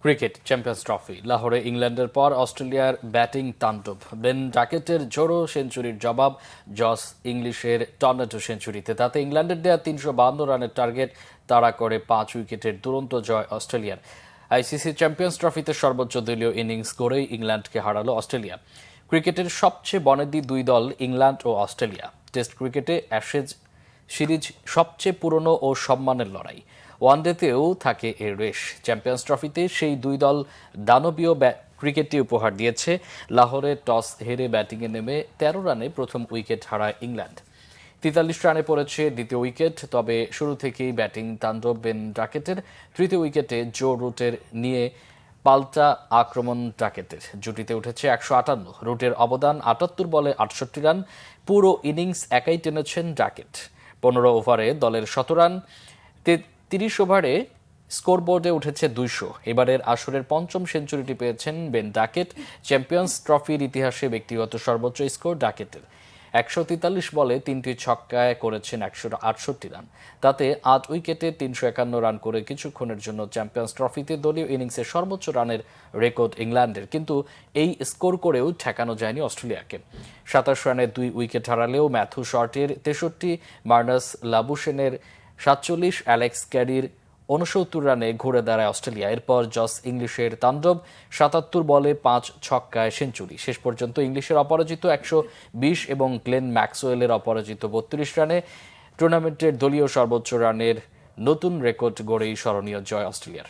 Cricket champions trophy লাহোরে ইংল্যান্ডের পর অস্ট্রেলিয়ার ব্যাটিং তাণ্ডব। বেন ডাকেটের জোড়ো সেঞ্চুরির জবাব জস ইংলিশের টর্নেডো সেঞ্চুরিতে। তাতে ইংল্যান্ডের দেয়া ৩৫২ রানের টার্গেট তাড়া করে ৫ উইকেটের দুরন্ত জয় অস্ট্রেলিয়ার। আইসিসি চ্যাম্পিয়ন্স ট্রফিতে সর্বোচ্চ দলীয় ইনিংস গড়েই ইংল্যান্ডকে হারালো অস্ট্রেলিয়া। ক্রিকেটের সবচেয়ে বনেদি দুই দল ইংল্যান্ড ও অস্ট্রেলিয়া। টেস্ট ক্রিকেটে অ্যাশেজ সিরিজ সবচেয়ে পুরনো ও সম্মানের লড়াই। ওয়ানডেতেও থাকে এর রেশ। চ্যাম্পিয়ন্স ট্রফিতে সেই দুই দল দানবীয় ক্রিকেটটি উপহার দিয়েছে। লাহোরে টস হেরে ব্যাটিংয়ে নেমে ১৩ রানে প্রথম উইকেট হারায় ইংল্যান্ড। ৪৩ রানে পড়েছে দ্বিতীয় উইকেট। তবে শুরু থেকেই ব্যাটিং তাণ্ডব বেন ডাকেটের। তৃতীয় উইকেটে জো রুটের নিয়ে পাল্টা আক্রমণ ডাকেটের। জুটিতে উঠেছে ১৫৮। রুটের অবদান ৭৮ বলে ৬৮ রান। পুরো ইনিংস একাই টেনেছেন ডাকেট। ১৫ ওভারে দলের ১৭ রান। ৩০ ওভারে স্কোরবোর্ডে উঠেছে ২০০। এবারের আসরের পঞ্চম সেঞ্চুরিটি পেয়েছেন বেন ডাকেট। চ্যাম্পিয়ন্স ট্রফির ইতিহাসে ব্যক্তিগত সর্বোচ্চ স্কোর ডাকেটের। ১৪৩ বলে ৩টি ছক্কায় করেছেন ১৬৮ রান। তাতে ৮ উইকেটে ৩৫১ রান করে কিছুক্ষণের জন্য চ্যাম্পিয়ন্স ট্রফিতে দলীয় ইনিংসে সর্বোচ্চ রানের রেকর্ড ইংল্যান্ডের। কিন্তু এই স্কোর করেও ঠেকানো যায়নি অস্ট্রেলিয়াকে। ২৭ রানে ২ উইকেট হারালেও ম্যাথু শর্টের ৬৩, মার্নাস লাবুশেনের ৪৭, অ্যালেক্স ক্যারির ৬৯ রানে ঘুরে দাঁড়ায় অস্ট্রেলিয়া। এরপর জস ইংলিশের তাণ্ডব, ৭৭ বলে ৫ ছক্কায় সেঞ্চুরি। শেষ পর্যন্ত ইংলিশের অপরাজিত ১২০ এবং গ্লেন ম্যাক্সওয়েলের অপরাজিত ৩২ রানে টুর্নামেন্টের দলীয় সর্বোচ্চ রানের নতুন রেকর্ড গড়েই স্মরণীয় জয় অস্ট্রেলিয়ার।